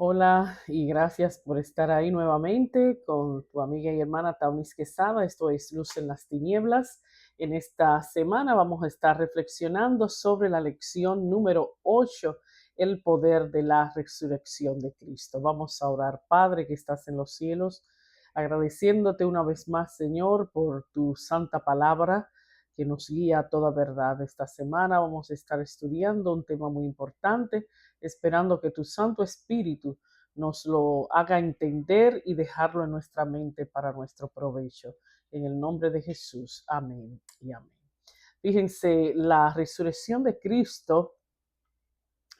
Hola y gracias por estar ahí nuevamente con tu amiga y hermana Taunis Quesada. Esto es Luz en las Tinieblas. En esta semana vamos a estar reflexionando sobre la lección número 8, el poder de la resurrección de Cristo. Vamos a orar. Padre que estás en los cielos, agradeciéndote una vez más, Señor, por tu santa palabra que nos guía a toda verdad. Esta semana vamos a estar estudiando un tema muy importante, esperando que tu Santo Espíritu nos lo haga entender y dejarlo en nuestra mente para nuestro provecho. En el nombre de Jesús, amén y amén. Fíjense, la resurrección de Cristo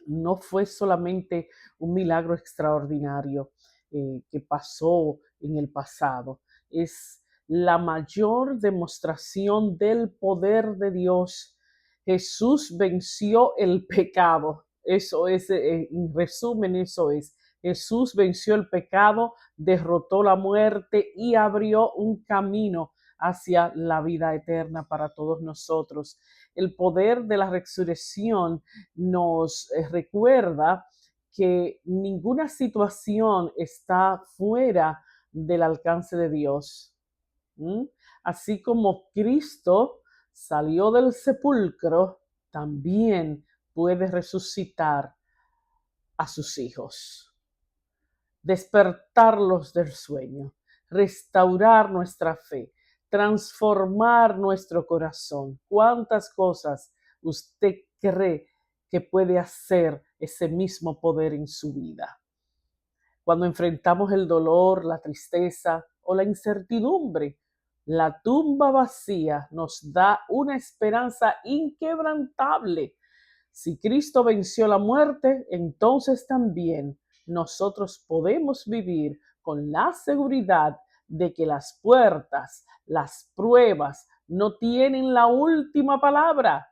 no fue solamente un milagro extraordinario que pasó en el pasado, es la mayor demostración del poder de Dios. Jesús venció el pecado. Eso es, en resumen, eso es. Jesús venció el pecado, derrotó la muerte y abrió un camino hacia la vida eterna para todos nosotros. El poder de la resurrección nos recuerda que ninguna situación está fuera del alcance de Dios. ¿Mm? Así como Cristo salió del sepulcro, también puede resucitar a sus hijos, despertarlos del sueño, restaurar nuestra fe, transformar nuestro corazón. ¿Cuántas cosas usted cree que puede hacer ese mismo poder en su vida? Cuando enfrentamos el dolor, la tristeza o la incertidumbre, la tumba vacía nos da una esperanza inquebrantable. Si Cristo venció la muerte, entonces también nosotros podemos vivir con la seguridad de que las puertas, las pruebas, no tienen la última palabra.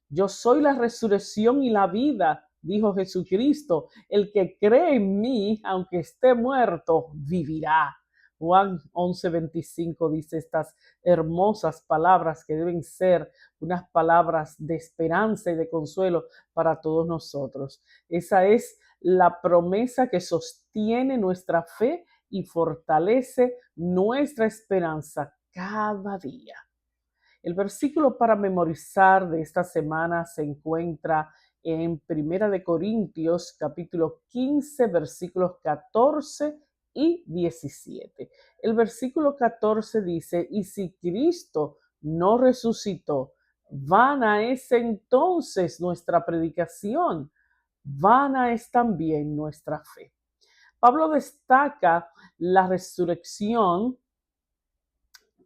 Yo soy la resurrección y la vida, dijo Jesucristo. El que cree en mí, aunque esté muerto, vivirá. Juan 11:25 dice estas hermosas palabras que deben ser unas palabras de esperanza y de consuelo para todos nosotros. Esa es la promesa que sostiene nuestra fe y fortalece nuestra esperanza cada día. El versículo para memorizar de esta semana se encuentra en Primera de Corintios, capítulo 15, versículos 14 y 17. El versículo 14 dice, y si Cristo no resucitó, vana es entonces nuestra predicación, vana es también nuestra fe. Pablo destaca la resurrección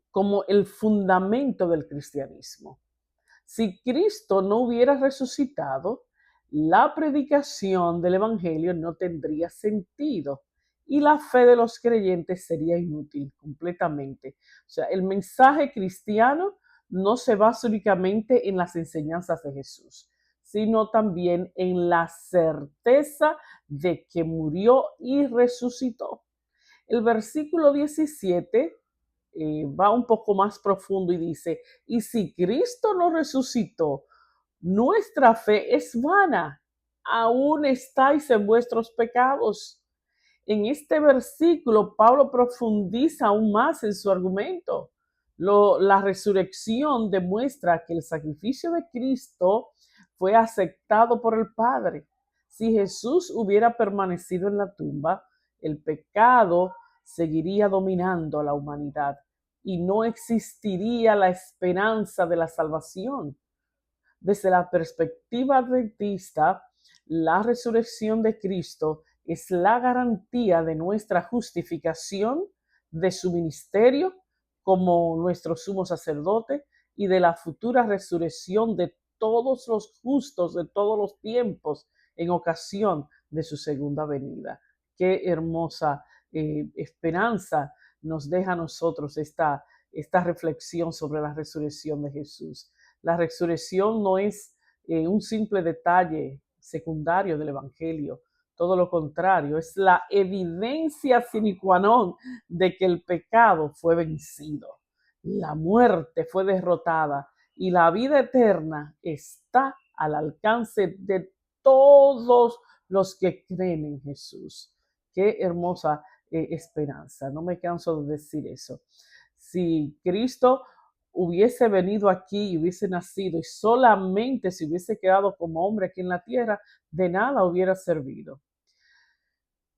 como el fundamento del cristianismo. Si Cristo no hubiera resucitado, la predicación del Evangelio no tendría sentido y la fe de los creyentes sería inútil completamente. O sea, el mensaje cristiano no se basa únicamente en las enseñanzas de Jesús, sino también en la certeza de que murió y resucitó. El versículo 17 va un poco más profundo y dice, y si Cristo no resucitó, nuestra fe es vana, aún estáis en vuestros pecados. En este versículo, Pablo profundiza aún más en su argumento. La resurrección demuestra que el sacrificio de Cristo fue aceptado por el Padre. Si Jesús hubiera permanecido en la tumba, el pecado seguiría dominando a la humanidad y no existiría la esperanza de la salvación. Desde la perspectiva adventista, la resurrección de Cristo es la garantía de nuestra justificación, de su ministerio como nuestro sumo sacerdote y de la futura resurrección de todos los justos de todos los tiempos en ocasión de su segunda venida. Qué hermosa esperanza nos deja a nosotros esta reflexión sobre la resurrección de Jesús. La resurrección no es un simple detalle secundario del Evangelio, todo lo contrario, es la evidencia sine qua non de que el pecado fue vencido, la muerte fue derrotada y la vida eterna está al alcance de todos los que creen en Jesús. Qué hermosa esperanza. No me canso de decir eso. Si Cristo hubiese venido aquí y hubiese nacido y solamente se hubiese quedado como hombre aquí en la tierra, de nada hubiera servido.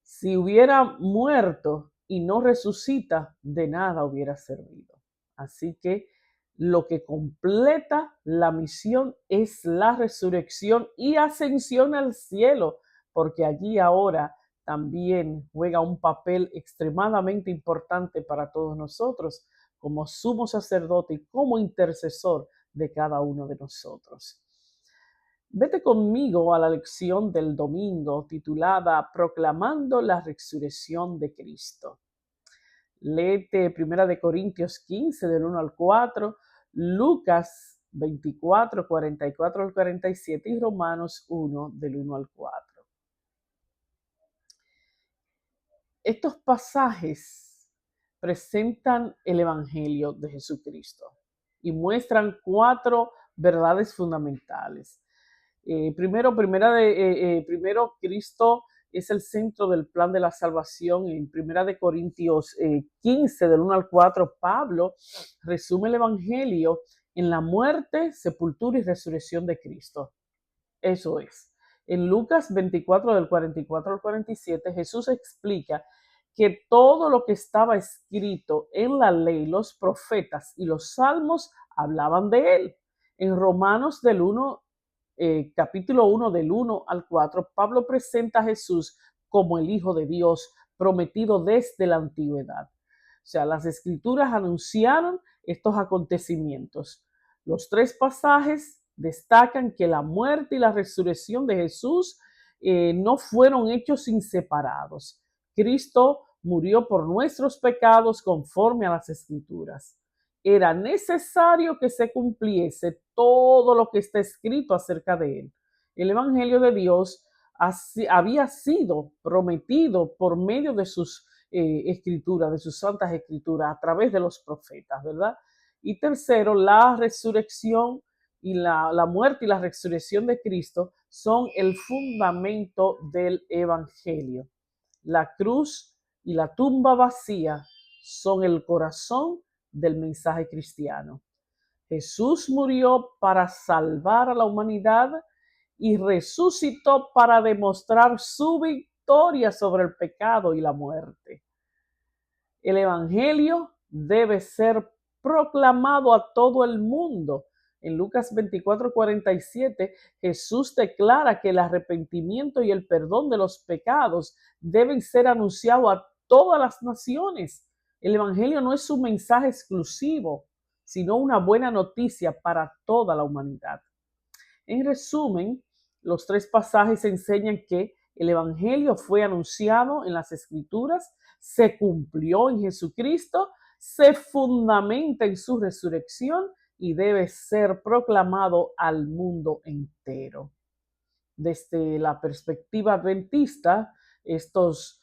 Si hubiera muerto y no resucita, de nada hubiera servido. Así que lo que completa la misión es la resurrección y ascensión al cielo, porque allí ahora también juega un papel extremadamente importante para todos nosotros como sumo sacerdote y como intercesor de cada uno de nosotros. Vete conmigo a la lección del domingo titulada Proclamando la resurrección de Cristo. Léete 1 Corintios 15 del 1 al 4, Lucas 24, 44 al 47 y Romanos 1 del 1 al 4. Estos pasajes presentan el Evangelio de Jesucristo y muestran 4 verdades fundamentales. Primero, Cristo es el centro del plan de la salvación. En 1 15, del 1 al 4, Pablo resume el Evangelio en la muerte, sepultura y resurrección de Cristo. Eso es. En Lucas 24, del 44 al 47, Jesús explica que todo lo que estaba escrito en la ley, los profetas y los salmos hablaban de él. En Romanos capítulo 1 del 1 al 4, Pablo presenta a Jesús como el Hijo de Dios prometido desde la antigüedad. O sea, las escrituras anunciaron estos acontecimientos. Los 3 pasajes destacan que la muerte y la resurrección de Jesús no fueron hechos inseparados. Cristo murió por nuestros pecados conforme a las escrituras. Era necesario que se cumpliese todo lo que está escrito acerca de él. El Evangelio de Dios había sido prometido por medio de sus escrituras, de sus santas escrituras, a través de los profetas, ¿verdad? Y tercero, la resurrección y la muerte y la resurrección de Cristo son el fundamento del Evangelio. La cruz y la tumba vacía son el corazón del mensaje cristiano. Jesús murió para salvar a la humanidad y resucitó para demostrar su victoria sobre el pecado y la muerte. El Evangelio debe ser proclamado a todo el mundo. En Lucas 24, 47, Jesús declara que el arrepentimiento y el perdón de los pecados deben ser anunciados a todas las naciones. El Evangelio no es un mensaje exclusivo, sino una buena noticia para toda la humanidad. En resumen, los 3 pasajes enseñan que el Evangelio fue anunciado en las Escrituras, se cumplió en Jesucristo, se fundamenta en su resurrección y debe ser proclamado al mundo entero. Desde la perspectiva adventista, estos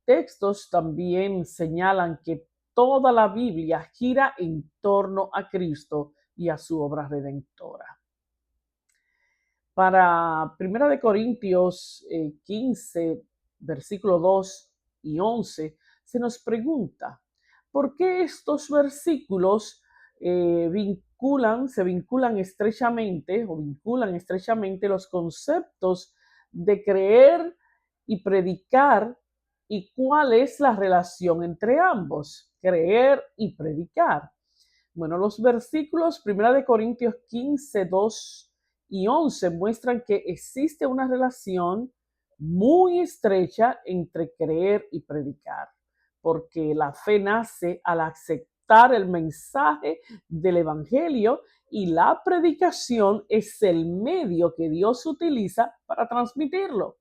textos también señalan que toda la Biblia gira en torno a Cristo y a su obra redentora. Para 1 Corintios 15, versículo 2 y 11, se nos pregunta, ¿por qué estos versículos se vinculan estrechamente los conceptos de creer y predicar y cuál es la relación entre ambos, creer y predicar? Bueno, los versículos 1 Corintios 15, 2 y 11 muestran que existe una relación muy estrecha entre creer y predicar, porque la fe nace al aceptar el mensaje del Evangelio y la predicación es el medio que Dios utiliza para transmitirlo.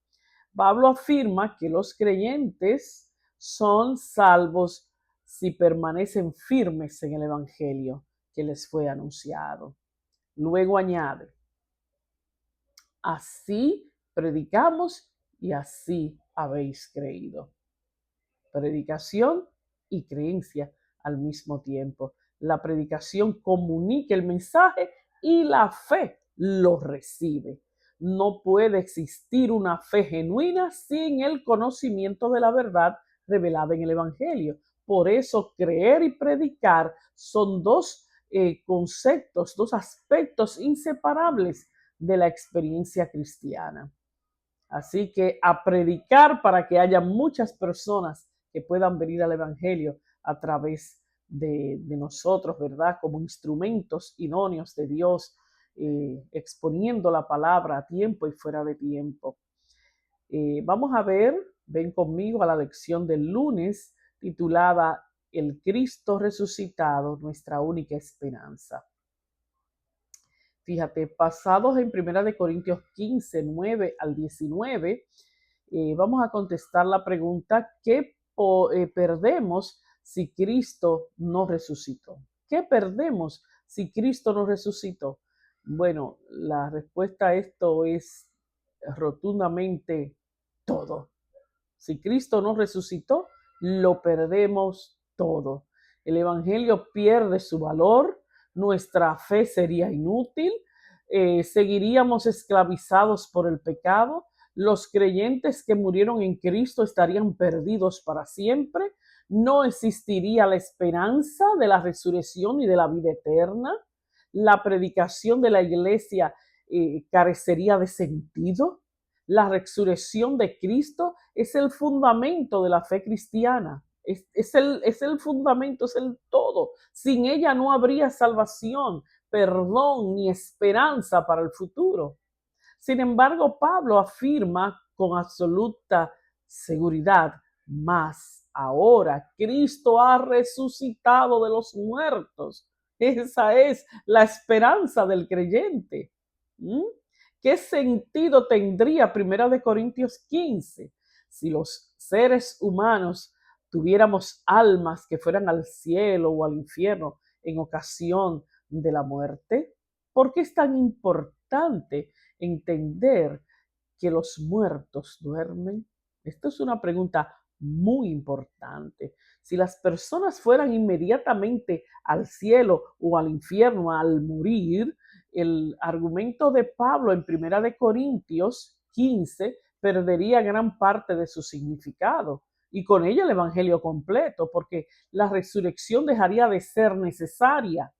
Pablo afirma que los creyentes son salvos si permanecen firmes en el Evangelio que les fue anunciado. Luego añade, así predicamos y así habéis creído. Predicación y creencia al mismo tiempo. La predicación comunica el mensaje y la fe lo recibe. no puede existir una fe genuina sin el conocimiento de la verdad revelada en el Evangelio. Por eso creer y predicar son dos conceptos, dos aspectos inseparables de la experiencia cristiana. Así que a predicar para que haya muchas personas que puedan venir al Evangelio a través de nosotros, ¿verdad? Como instrumentos idóneos de Dios, exponiendo la palabra a tiempo y fuera de tiempo. Vamos a ver, ven conmigo a la lección del lunes titulada El Cristo resucitado, nuestra única esperanza. Fíjate, pasados en 1 Corintios 15, 9 al 19, vamos a contestar la pregunta, ¿qué perdemos si Cristo no resucitó? ¿Qué perdemos si Cristo no resucitó? Bueno, la respuesta a esto es rotundamente todo. Si Cristo no resucitó, lo perdemos todo. El Evangelio pierde su valor, nuestra fe sería inútil, seguiríamos esclavizados por el pecado, los creyentes que murieron en Cristo estarían perdidos para siempre, no existiría la esperanza de la resurrección y de la vida eterna, la predicación de la iglesia carecería de sentido. La resurrección de Cristo es el fundamento de la fe cristiana. Es el fundamento, es el todo. Sin ella no habría salvación, perdón ni esperanza para el futuro. Sin embargo, Pablo afirma con absoluta seguridad, más ahora Cristo ha resucitado de los muertos. Esa es la esperanza del creyente. ¿Qué sentido tendría 1 Corintios 15 si los seres humanos tuviéramos almas que fueran al cielo o al infierno en ocasión de la muerte? ¿Por qué es tan importante entender que los muertos duermen? Esto es una pregunta muy importante. Si las personas fueran inmediatamente al cielo o al infierno al morir, el argumento de Pablo en 1 Corintios 15 perdería gran parte de su significado y con ella el evangelio completo, porque la resurrección dejaría de ser necesaria.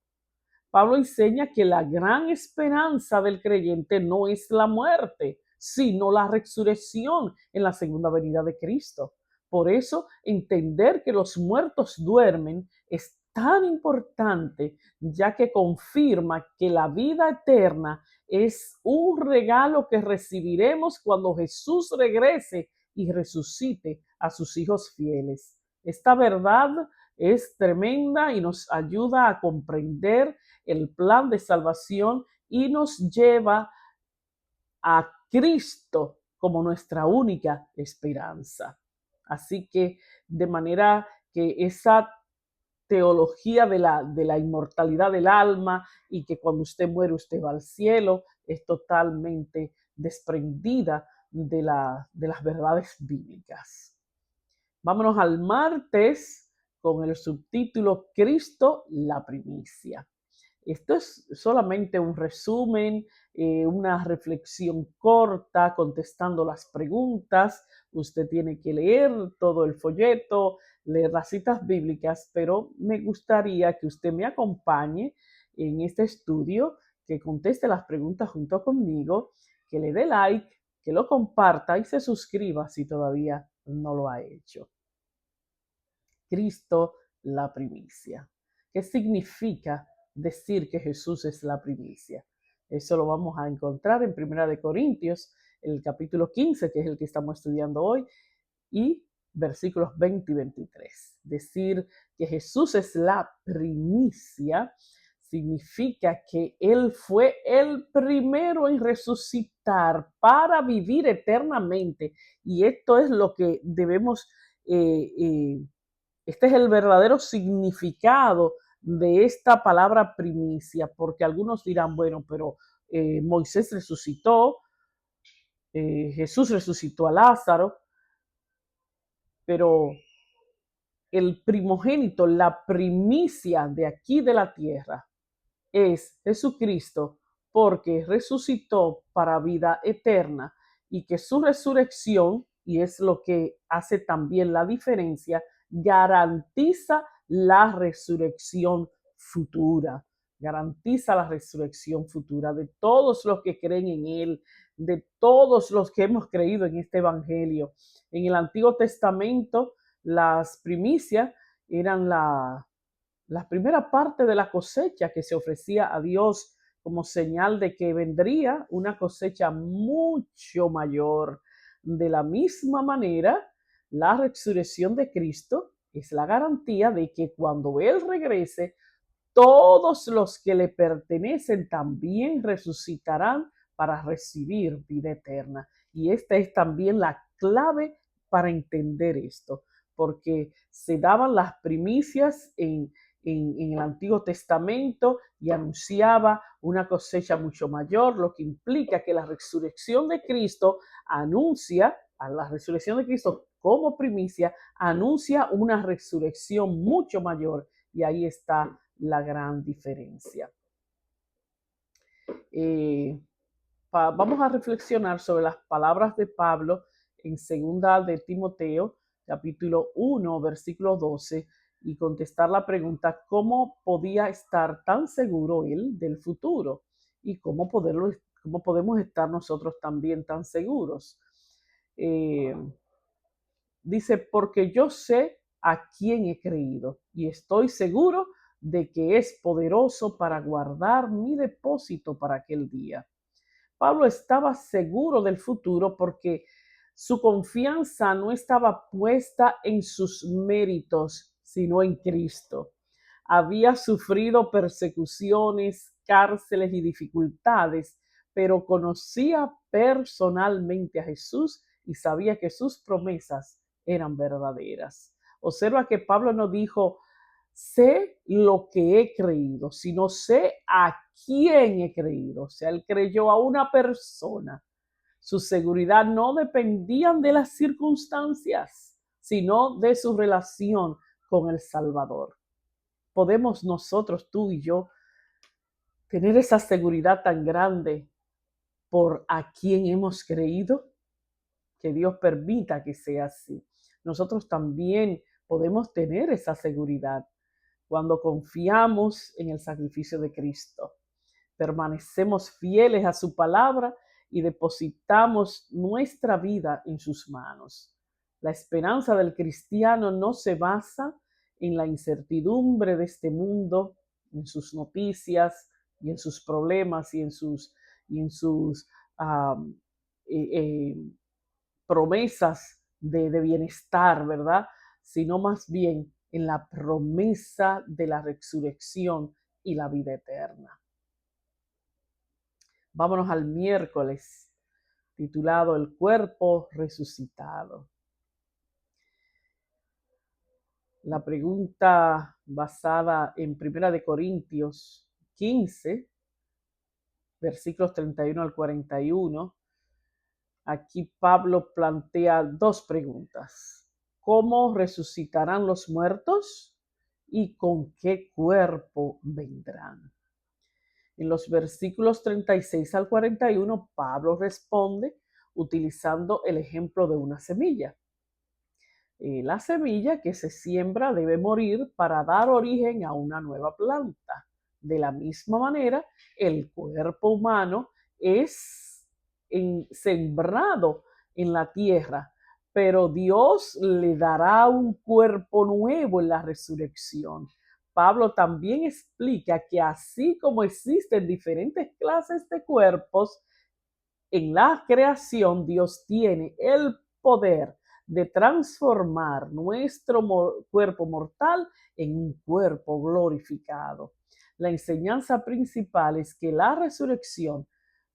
Pablo enseña que la gran esperanza del creyente no es la muerte, sino la resurrección en la segunda venida de Cristo. Por eso, entender que los muertos duermen es tan importante, ya que confirma que la vida eterna es un regalo que recibiremos cuando Jesús regrese y resucite a sus hijos fieles. Esta verdad es tremenda y nos ayuda a comprender el plan de salvación y nos lleva a Cristo como nuestra única esperanza. Así que de manera que esa teología de la inmortalidad del alma y que cuando usted muere usted va al cielo es totalmente desprendida de las verdades bíblicas. Vámonos al martes con el subtítulo Cristo, la primicia. Esto es solamente un resumen, una reflexión corta contestando las preguntas. Usted tiene que leer todo el folleto, leer las citas bíblicas, pero me gustaría que usted me acompañe en este estudio, que conteste las preguntas junto conmigo, que le dé like, que lo comparta y se suscriba si todavía no lo ha hecho. Cristo, la primicia. ¿Qué significa decir que Jesús es la primicia? Eso lo vamos a encontrar en 1 Corintios, el capítulo 15, que es el que estamos estudiando hoy, y versículos 20 y 23. Decir que Jesús es la primicia significa que Él fue el primero en resucitar para vivir eternamente. Y esto es lo que debemos este es el verdadero significado de esta palabra primicia, porque algunos dirán, bueno, pero Moisés resucitó, Jesús resucitó a Lázaro, pero el primogénito, la primicia de aquí de la tierra, es Jesucristo porque resucitó para vida eterna y que su resurrección, y es lo que hace también la diferencia, garantiza la resurrección futura, garantiza la resurrección futura de todos los que creen en Él, de todos los que hemos creído en este Evangelio. En el Antiguo Testamento, las primicias eran la primera parte de la cosecha que se ofrecía a Dios como señal de que vendría una cosecha mucho mayor. De la misma manera, la resurrección de Cristo es la garantía de que cuando Él regrese, todos los que le pertenecen también resucitarán para recibir vida eterna. Y esta es también la clave para entender esto, porque se daban las primicias en el Antiguo Testamento y anunciaba una cosecha mucho mayor, lo que implica que la resurrección de Cristo anuncia, a la resurrección de Cristo como primicia, anuncia una resurrección mucho mayor. Y ahí está la gran diferencia. Vamos a reflexionar sobre las palabras de Pablo en segunda de Timoteo, capítulo 1, versículo 12, y contestar la pregunta, ¿cómo podía estar tan seguro él del futuro? Y cómo podemos estar nosotros también tan seguros. Dice, porque yo sé a quién he creído y estoy seguro de que es poderoso para guardar mi depósito para aquel día. Pablo estaba seguro del futuro porque su confianza no estaba puesta en sus méritos, sino en Cristo. Había sufrido persecuciones, cárceles y dificultades, pero conocía personalmente a Jesús y sabía que sus promesas eran verdaderas. Observa que Pablo no dijo, sé lo que he creído, sino sé a quién he creído. O sea, él creyó a una persona. Su seguridad no dependían de las circunstancias, sino de su relación con el Salvador. Podemos nosotros, tú y yo, tener esa seguridad tan grande por a quién hemos creído, que Dios permita que sea así. Nosotros también podemos tener esa seguridad cuando confiamos en el sacrificio de Cristo. Permanecemos fieles a su palabra y depositamos nuestra vida en sus manos. La esperanza del cristiano no se basa en la incertidumbre de este mundo, en sus noticias y en sus problemas y en sus um, eh, eh, promesas de bienestar, ¿verdad? Sino más bien en la promesa de la resurrección y la vida eterna. Vámonos al miércoles, titulado El cuerpo resucitado. La pregunta basada en 1 Corintios 15, versículos 31 al 41. Aquí Pablo plantea dos preguntas. ¿Cómo resucitarán los muertos? ¿Y con qué cuerpo vendrán? En los versículos 36 al 41, Pablo responde utilizando el ejemplo de una semilla. La semilla que se siembra debe morir para dar origen a una nueva planta. De la misma manera, el cuerpo humano es sembrado en la tierra, pero Dios le dará un cuerpo nuevo en la resurrección. Pablo también explica que así como existen diferentes clases de cuerpos, en la creación Dios tiene el poder de transformar nuestro cuerpo mortal en un cuerpo glorificado. La enseñanza principal es que la resurrección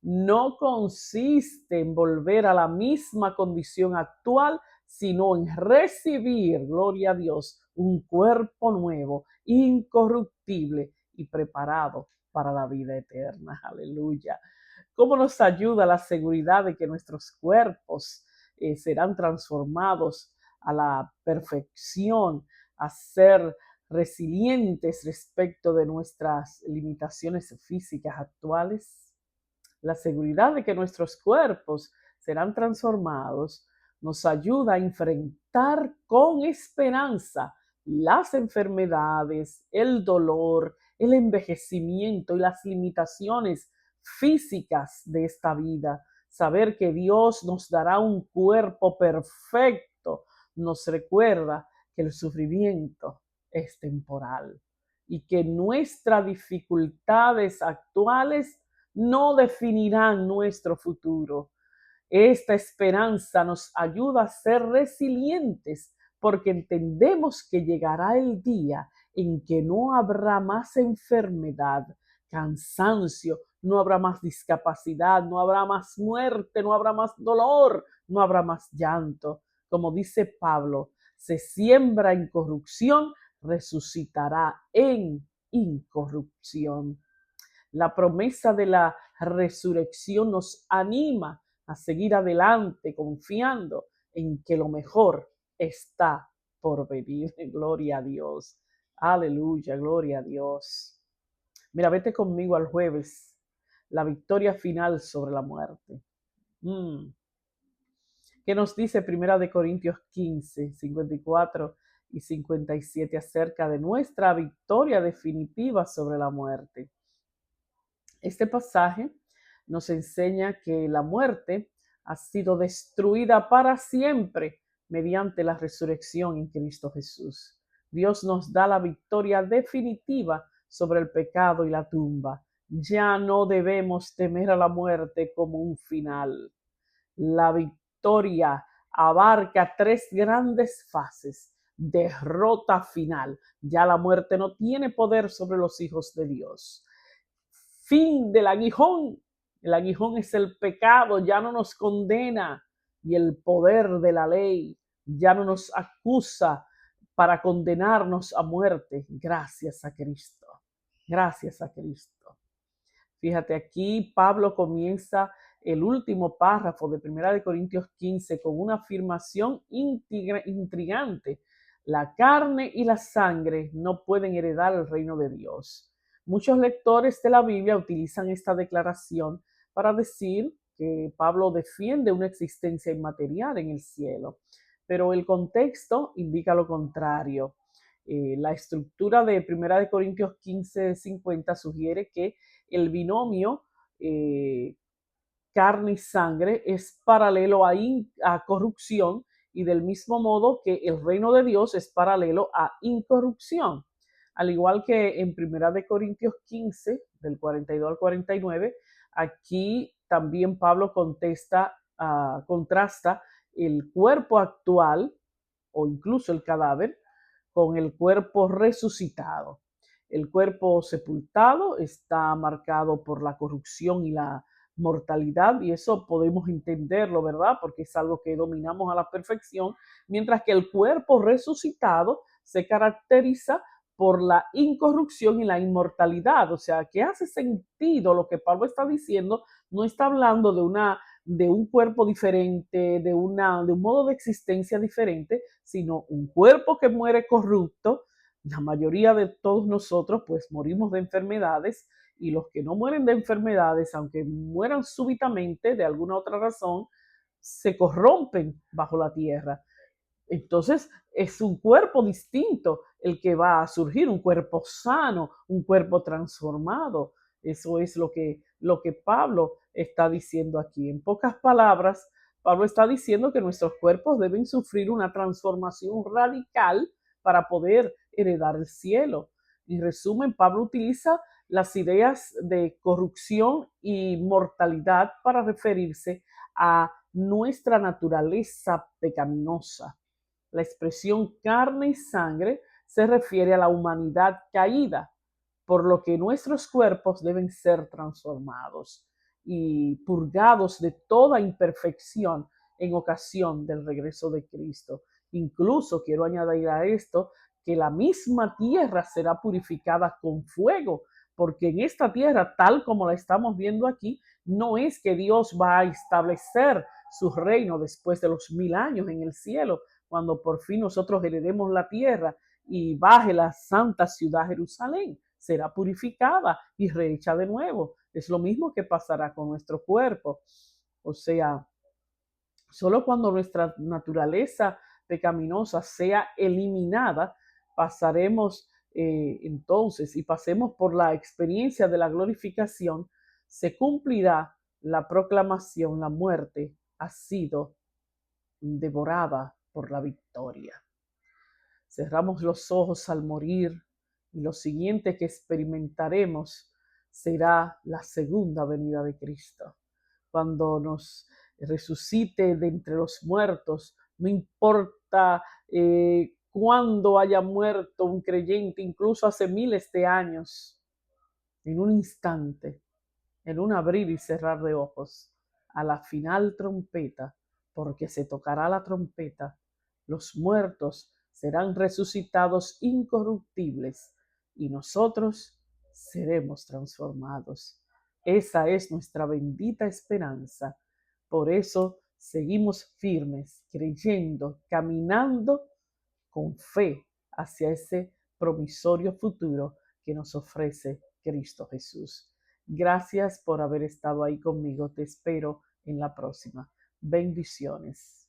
no consiste en volver a la misma condición actual, sino en recibir, gloria a Dios, un cuerpo nuevo, incorruptible y preparado para la vida eterna. Aleluya. ¿Cómo nos ayuda la seguridad de que nuestros cuerpos serán transformados a la perfección, a ser resilientes respecto de nuestras limitaciones físicas actuales? La seguridad de que nuestros cuerpos serán transformados nos ayuda a enfrentar con esperanza las enfermedades, el dolor, el envejecimiento y las limitaciones físicas de esta vida. Saber que Dios nos dará un cuerpo perfecto nos recuerda que el sufrimiento es temporal y que nuestras dificultades actuales no definirán nuestro futuro. Esta esperanza nos ayuda a ser resilientes porque entendemos que llegará el día en que no habrá más enfermedad, cansancio, no habrá más discapacidad, no habrá más muerte, no habrá más dolor, no habrá más llanto. Como dice Pablo, se siembra en corrupción, resucitará en incorrupción. La promesa de la resurrección nos anima a seguir adelante confiando en que lo mejor está por venir. Gloria a Dios. Aleluya, gloria a Dios. Mira, vete conmigo al jueves, la victoria final sobre la muerte. ¿Qué nos dice Primera de Corintios 15, 54 y 57 acerca de nuestra victoria definitiva sobre la muerte? Este pasaje nos enseña que la muerte ha sido destruida para siempre mediante la resurrección en Cristo Jesús. Dios nos da la victoria definitiva sobre el pecado y la tumba. Ya no debemos temer a la muerte como un final. La victoria abarca tres grandes fases. Derrota final. Ya la muerte no tiene poder sobre los hijos de Dios. Fin del aguijón. El aguijón es el pecado, ya no nos condena. Y el poder de la ley ya no nos acusa para condenarnos a muerte. Gracias a Cristo. Gracias a Cristo. Fíjate, aquí Pablo comienza el último párrafo de 1 Corintios 15 con una afirmación intrigante. La carne y la sangre no pueden heredar el reino de Dios. Muchos lectores de la Biblia utilizan esta declaración para decir que Pablo defiende una existencia inmaterial en el cielo, pero el contexto indica lo contrario. La estructura de 1 Corintios 15:50 sugiere que el binomio carne y sangre es paralelo a corrupción y del mismo modo que el reino de Dios es paralelo a incorrupción. Al igual que en 1 Corintios 15, del 42 al 49, aquí también Pablo contrasta el cuerpo actual o incluso el cadáver con el cuerpo resucitado. El cuerpo sepultado está marcado por la corrupción y la mortalidad, y eso podemos entenderlo, ¿verdad? Porque es algo que dominamos a la perfección, mientras que el cuerpo resucitado se caracteriza por la incorrupción y la inmortalidad. O sea, que hace sentido lo que Pablo está diciendo, no está hablando de un cuerpo diferente, de un modo de existencia diferente, sino un cuerpo que muere corrupto. La mayoría de todos nosotros pues morimos de enfermedades, y los que no mueren de enfermedades, aunque mueran súbitamente de alguna otra razón, se corrompen bajo la tierra. Entonces es un cuerpo distinto el que va a surgir, un cuerpo sano, un cuerpo transformado. Eso es lo que Pablo está diciendo aquí. En pocas palabras, Pablo está diciendo que nuestros cuerpos deben sufrir una transformación radical para poder heredar el cielo. En resumen, Pablo utiliza las ideas de corrupción y mortalidad para referirse a nuestra naturaleza pecaminosa. La expresión carne y sangre se refiere a la humanidad caída, por lo que nuestros cuerpos deben ser transformados y purgados de toda imperfección en ocasión del regreso de Cristo. Incluso quiero añadir a esto que la misma tierra será purificada con fuego, porque en esta tierra, tal como la estamos viendo aquí, no es que Dios va a establecer su reino después de los 1000 años en el cielo, cuando por fin nosotros heredemos la tierra y baje la santa ciudad Jerusalén. Será purificada y rehecha de nuevo. Es lo mismo que pasará con nuestro cuerpo. O sea, solo cuando nuestra naturaleza pecaminosa sea eliminada, pasaremos entonces y pasemos por la experiencia de la glorificación, se cumplirá la proclamación, la muerte ha sido devorada por la victoria. Cerramos los ojos al morir y lo siguiente que experimentaremos será la segunda venida de Cristo. Cuando nos resucite de entre los muertos, no importa cuándo haya muerto un creyente, incluso hace miles de años, en un instante, en un abrir y cerrar de ojos, a la final trompeta, porque se tocará la trompeta, los muertos serán resucitados incorruptibles y nosotros seremos transformados. Esa es nuestra bendita esperanza. Por eso seguimos firmes, creyendo, caminando con fe hacia ese promisorio futuro que nos ofrece Cristo Jesús. Gracias por haber estado ahí conmigo. Te espero en la próxima. Bendiciones.